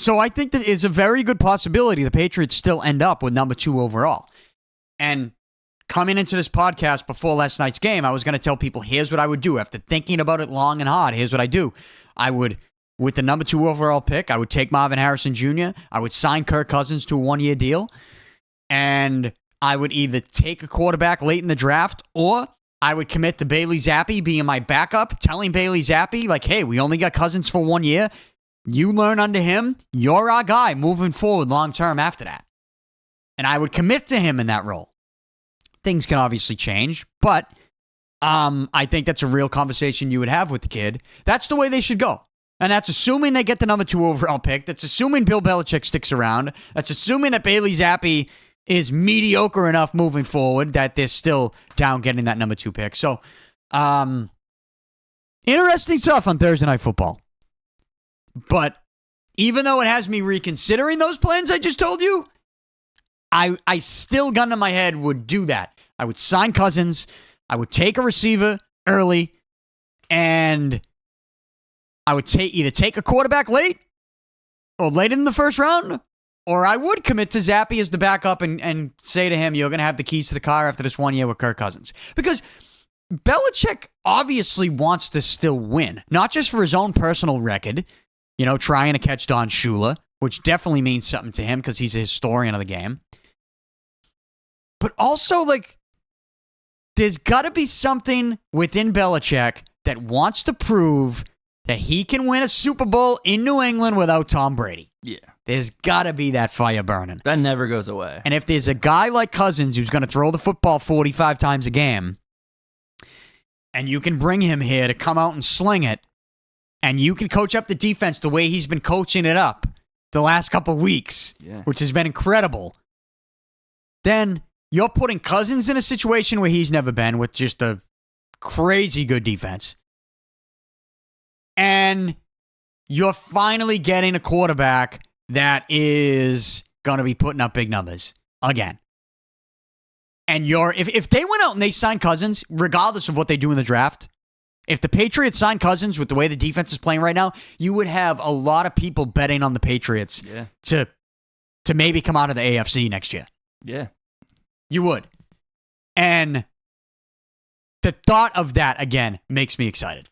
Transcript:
So I think that it's a very good possibility the Patriots still end up with number 2 overall. And coming into this podcast before last night's game, I was going to tell people, here's what I would do. After thinking about it long and hard, here's what I do. I would, with the number 2 overall pick, I would take Marvin Harrison Jr., I would sign Kirk Cousins to a 1-year deal, and I would either take a quarterback late in the draft, or I would commit to Bailey Zappi being my backup, telling Bailey Zappi, like, hey, we only got Cousins for 1 year. You learn under him. You're our guy moving forward long-term after that. And I would commit to him in that role. Things can obviously change, but I think that's a real conversation you would have with the kid. That's the way they should go. And that's assuming they get the number 2 overall pick. That's assuming Bill Belichick sticks around. That's assuming that Bailey Zappi is mediocre enough moving forward that they're still down getting that number 2 pick. So, interesting stuff on Thursday Night Football. But even though it has me reconsidering those plans I just told you, I still, gun to my head, would do that. I would sign Cousins. I would take a receiver early, and I would either take a quarterback late or late in the first round, or I would commit to Zappi as the backup and say to him, you're going to have the keys to the car after this 1 year with Kirk Cousins. Because Belichick obviously wants to still win, not just for his own personal record, trying to catch Don Shula, which definitely means something to him because he's a historian of the game. But also, there's got to be something within Belichick that wants to prove that he can win a Super Bowl in New England without Tom Brady. Yeah. There's got to be that fire burning. That never goes away. And if there's a guy like Cousins who's going to throw the football 45 times a game, and you can bring him here to come out and sling it, and you can coach up the defense the way he's been coaching it up the last couple weeks, which has been incredible, then you're putting Cousins in a situation where he's never been with just a crazy good defense. And you're finally getting a quarterback that is going to be putting up big numbers again. And if they went out and they signed Cousins, regardless of what they do in the draft, if the Patriots signed Cousins with the way the defense is playing right now, you would have a lot of people betting on the Patriots to maybe come out of the AFC next year. Yeah. You would. And the thought of that, again, makes me excited.